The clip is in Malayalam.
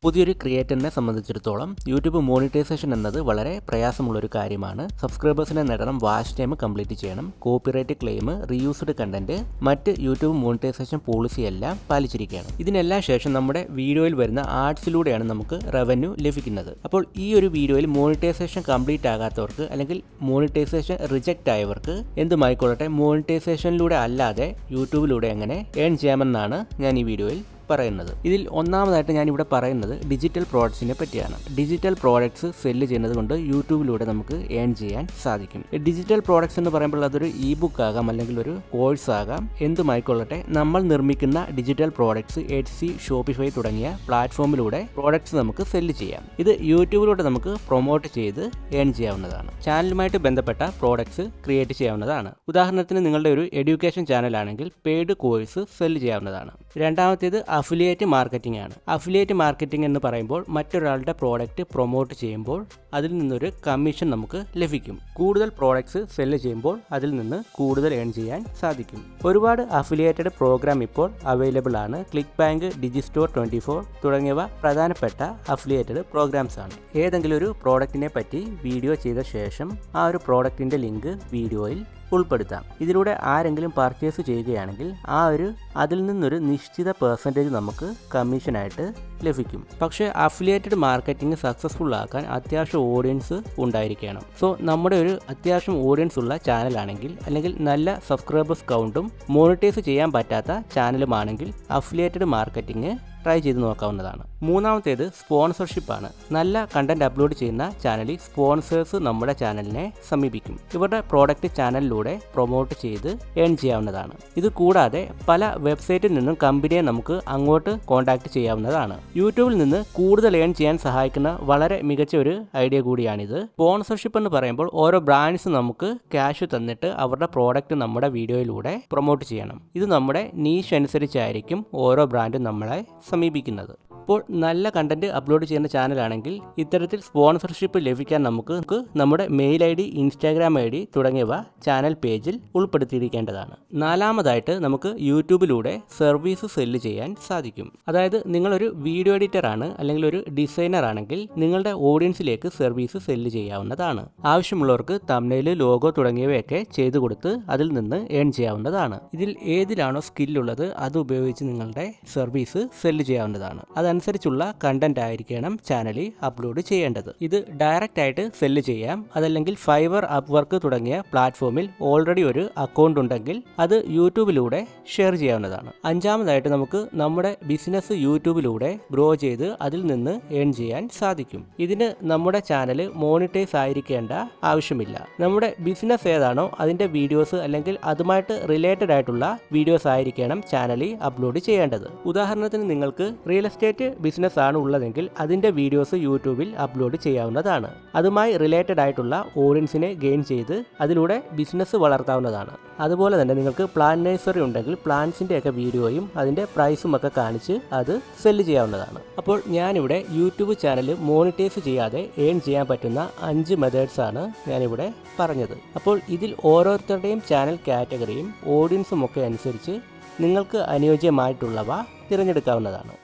പുതിയൊരു ക്രിയേറ്ററിനെ സംബന്ധിച്ചിടത്തോളം യൂട്യൂബ് മോണിറ്റൈസേഷൻ എന്നത് വളരെ പ്രയാസമുള്ളൊരു കാര്യമാണ്. സബ്സ്ക്രൈബേഴ്സിനെ നേടണം, വാച്ച് ടൈം കംപ്ലീറ്റ് ചെയ്യണം, കോപ്പിറൈറ്റ് ക്ലെയിം, റീയൂസ്ഡ് കണ്ടന്റ്, മറ്റ് യൂട്യൂബ് മോണിറ്റൈസേഷൻ പോളിസി എല്ലാം പാലിച്ചിരിക്കുകയാണ്. ഇതിനെല്ലാം ശേഷം നമ്മുടെ വീഡിയോയിൽ വരുന്ന ആഡ്സിലൂടെയാണ് നമുക്ക് റവന്യൂ ലഭിക്കുന്നത്. അപ്പോൾ ഈ ഒരു വീഡിയോയിൽ മോണിറ്റൈസേഷൻ കംപ്ലീറ്റ് ആകാത്തവർക്ക് അല്ലെങ്കിൽ മോണിറ്റൈസേഷൻ റിജക്റ്റ് ആയവർക്ക് എന്തുമായിക്കൊള്ളട്ടെ മോണിറ്റൈസേഷനിലൂടെ അല്ലാതെ യൂട്യൂബിലൂടെ എങ്ങനെ ഏൺ ചെയ്യാമെന്നാണ് ഞാൻ ഈ വീഡിയോയിൽ പറയുന്നത്. ഇതിൽ ഒന്നാമതായിട്ട് ഞാനിവിടെ പറയുന്നത് ഡിജിറ്റൽ പ്രോഡക്ട്സിനെ പറ്റിയാണ്. ഡിജിറ്റൽ പ്രോഡക്ട്സ് സെല്ല് ചെയ്യുന്നത് കൊണ്ട് യൂട്യൂബിലൂടെ നമുക്ക് ഏൺ ചെയ്യാൻ സാധിക്കും. ഡിജിറ്റൽ പ്രോഡക്ട്സ് എന്ന് പറയുമ്പോൾ അതൊരു ഇ ബുക്ക് ആകാം, അല്ലെങ്കിൽ ഒരു കോഴ്സ് ആകാം, എന്തുമായിക്കൊള്ളട്ടെ. നമ്മൾ നിർമ്മിക്കുന്ന ഡിജിറ്റൽ പ്രോഡക്ട്സ് എഡ്സി, ഷോപ്പിഫൈ തുടങ്ങിയ പ്ലാറ്റ്ഫോമിലൂടെ പ്രോഡക്ട്സ് നമുക്ക് സെല്ല് ചെയ്യാം. ഇത് യൂട്യൂബിലൂടെ നമുക്ക് പ്രൊമോട്ട് ചെയ്ത് ഏൺ ചെയ്യാവുന്നതാണ്. ചാനലുമായിട്ട് ബന്ധപ്പെട്ട പ്രോഡക്ട്സ് ക്രിയേറ്റ് ചെയ്യാവുന്നതാണ്. ഉദാഹരണത്തിന് നിങ്ങളുടെ ഒരു എഡ്യൂക്കേഷൻ ചാനലാണെങ്കിൽ പെയ്ഡ് കോഴ്സ് സെല്ല് ചെയ്യാവുന്നതാണ്. രണ്ടാമത്തേത് അഫിലിയേറ്റ് മാർക്കറ്റിംഗ് ആണ്. അഫിലിയേറ്റ് മാർക്കറ്റിംഗ് എന്ന് പറയുമ്പോൾ മറ്റൊരാളുടെ പ്രോഡക്റ്റ് പ്രൊമോട്ട് ചെയ്യുമ്പോൾ അതിൽ നിന്നൊരു കമ്മീഷൻ നമുക്ക് ലഭിക്കും. കൂടുതൽ പ്രോഡക്ട്സ് സെല്ല് ചെയ്യുമ്പോൾ അതിൽ നിന്ന് കൂടുതൽ ഏൺ ചെയ്യാൻ സാധിക്കും. ഒരുപാട് അഫിലിയേറ്റഡ് പ്രോഗ്രാം ഇപ്പോൾ അവൈലബിൾ ആണ്. ക്ലിക്ക് ബാങ്ക്, ഡിജിസ്റ്റോർ 24 തുടങ്ങിയവ പ്രധാനപ്പെട്ട അഫിലിയേറ്റഡ് പ്രോഗ്രാംസ് ആണ്. ഏതെങ്കിലും ഒരു പ്രോഡക്റ്റിനെ പറ്റി വീഡിയോ ചെയ്ത ശേഷം ആ ഒരു പ്രോഡക്റ്റിന്റെ ലിങ്ക് വീഡിയോയിൽ ഉൾപ്പെടുത്താം. ഇതിലൂടെ ആരെങ്കിലും പർച്ചേസ് ചെയ്യുകയാണെങ്കിൽ അതിൽ നിന്നൊരു നിശ്ചിത പെർസെൻറ്റേജ് നമുക്ക് കമ്മീഷനായിട്ട് ലഭിക്കും. പക്ഷേ അഫിലിയേറ്റഡ് മാർക്കറ്റിംഗ് സക്സസ്ഫുൾ ആക്കാൻ അത്യാവശ്യം ഓഡിയൻസ് ഉണ്ടായിരിക്കണം. സോ നമ്മുടെ ഒരു അത്യാവശ്യം ഓഡിയൻസ് ഉള്ള ചാനലാണെങ്കിൽ, അല്ലെങ്കിൽ നല്ല സബ്സ്ക്രൈബേഴ്സ് കൗണ്ടും മോണിറ്റൈസ് ചെയ്യാൻ പറ്റാത്ത ചാനലുമാണെങ്കിൽ അഫിലിയേറ്റഡ് മാർക്കറ്റിംഗ് ട്രൈ ചെയ്ത് നോക്കാവുന്നതാണ്. മൂന്നാമത്തേത് സ്പോൺസർഷിപ്പ് ആണ്. നല്ല കണ്ടന്റ് അപ്ലോഡ് ചെയ്യുന്ന ചാനലിൽ സ്പോൺസേഴ്സ് നമ്മുടെ ചാനലിനെ സമീപിക്കും. ഇവരുടെ പ്രോഡക്റ്റ് ചാനലിലൂടെ പ്രൊമോട്ട് ചെയ്ത് ഏൺ ചെയ്യാവുന്നതാണ്. ഇത് കൂടാതെ പല വെബ്സൈറ്റിൽ നിന്നും കമ്പനിയെ നമുക്ക് അങ്ങോട്ട് കോൺടാക്ട് ചെയ്യാവുന്നതാണ്. യൂട്യൂബിൽ നിന്ന് കൂടുതൽ ഏൺ ചെയ്യാൻ സഹായിക്കുന്ന വളരെ മികച്ച ഒരു ഐഡിയ കൂടിയാണിത്. സ്പോൺസർഷിപ്പ് എന്ന് പറയുമ്പോൾ ഓരോ ബ്രാൻഡ്സ് നമുക്ക് ക്യാഷ് തന്നിട്ട് അവരുടെ പ്രോഡക്റ്റ് നമ്മുടെ വീഡിയോയിലൂടെ പ്രൊമോട്ട് ചെയ്യണം. ഇത് നമ്മുടെ നീഷ് അനുസരിച്ചായിരിക്കും ഓരോ ബ്രാൻഡും നമ്മളെ സമീപിക്കുന്നത്. അപ്പോൾ നല്ല കണ്ടന്റ് അപ്ലോഡ് ചെയ്യുന്ന ചാനലാണെങ്കിൽ ഇത്തരത്തിൽ സ്പോൺസർഷിപ്പ് ലഭിക്കാൻ നമുക്ക് നമ്മുടെ മെയിൽ ID, ഇൻസ്റ്റാഗ്രാം ID തുടങ്ങിയവ ചാനൽ പേജിൽ ഉൾപ്പെടുത്തിയിരിക്കേണ്ടതാണ്. നാലാമതായിട്ട് നമുക്ക് യൂട്യൂബിലൂടെ സർവീസ് സെല്ല് ചെയ്യാൻ സാധിക്കും. അതായത് നിങ്ങളൊരു വീഡിയോ എഡിറ്റർ ആണ്, അല്ലെങ്കിൽ ഒരു ഡിസൈനർ ആണെങ്കിൽ നിങ്ങളുടെ ഓഡിയൻസിലേക്ക് സർവീസ് സെല്ല് ചെയ്യാവുന്നതാണ്. ആവശ്യമുള്ളവർക്ക് തംബ്നെയിൽ, ലോഗോ തുടങ്ങിയവയൊക്കെ ചെയ്തു കൊടുത്ത് അതിൽ നിന്ന് ഏൺ ചെയ്യാവുന്നതാണ്. ഇതിൽ ഏതിലാണോ സ്കില്ലുള്ളത് അത് ഉപയോഗിച്ച് നിങ്ങളുടെ സർവീസ് സെല്ല് ചെയ്യാവുന്നതാണ്. അതനുസരിച്ചുള്ള കണ്ടന്റ് ആയിരിക്കണം ചാനലിൽ അപ്ലോഡ് ചെയ്യേണ്ടത്. ഇത് ഡയറക്റ്റ് ആയിട്ട് സെല്ല് ചെയ്യാം. അതല്ലെങ്കിൽ ഫൈവർ, അപ്വർക്ക് തുടങ്ങിയ പ്ലാറ്റ്ഫോമിൽ ഓൾറെഡി ഒരു അക്കൗണ്ട് ഉണ്ടെങ്കിൽ അത് യൂട്യൂബിലൂടെ ഷെയർ ചെയ്യാവുന്നതാണ്. അഞ്ചാമതായിട്ട് നമുക്ക് നമ്മുടെ ബിസിനസ് യൂട്യൂബിലൂടെ ഗ്രോ ചെയ്ത് അതിൽ നിന്ന് ഏൺ ചെയ്യാൻ സാധിക്കും. ഇതിന് നമ്മുടെ ചാനൽ മോണിറ്റൈസ് ആയിരിക്കേണ്ട ആവശ്യമില്ല. നമ്മുടെ ബിസിനസ് ഏതാണോ അതിന്റെ വീഡിയോസ് അല്ലെങ്കിൽ അതുമായിട്ട് റിലേറ്റഡ് ആയിട്ടുള്ള വീഡിയോസ് ആയിരിക്കണം ചാനലിൽ അപ്ലോഡ് ചെയ്യേണ്ടത്. ഉദാഹരണത്തിന് നിങ്ങൾക്ക് റിയൽ എസ്റ്റേറ്റ് ബിസിനസ് ആണ് ഉള്ളതെങ്കിൽ അതിന്റെ വീഡിയോസ് യൂട്യൂബിൽ അപ്ലോഡ് ചെയ്യാവുന്നതാണ്. അതുമായി റിലേറ്റഡ് ആയിട്ടുള്ള ഓഡിയൻസിനെ ഗെയിൻ ചെയ്ത് അതിലൂടെ ബിസിനസ് വളർത്താവുന്നതാണ്. അതുപോലെ തന്നെ നിങ്ങൾക്ക് പ്ലാന്റ് നഴ്സറി ഉണ്ടെങ്കിൽ പ്ലാന്റ്സിന്റെ ഒക്കെ വീഡിയോയും അതിന്റെ പ്രൈസും ഒക്കെ കാണിച്ച് അത് സെല്ല് ചെയ്യാവുന്നതാണ്. അപ്പോൾ ഞാനിവിടെ യൂട്യൂബ് ചാനൽ മോണിറ്റൈസ് ചെയ്യാതെ ഏൺ ചെയ്യാൻ പറ്റുന്ന 5 മെത്തേഡ്സ് ആണ് ഞാനിവിടെ പറഞ്ഞത്. അപ്പോൾ ഇതിൽ ഓരോരുത്തരുടെയും ചാനൽ കാറ്റഗറിയും ഓഡിയൻസും ഒക്കെ അനുസരിച്ച് നിങ്ങൾക്ക് അനുയോജ്യമായിട്ടുള്ളവ തിരഞ്ഞെടുക്കാവുന്നതാണ്.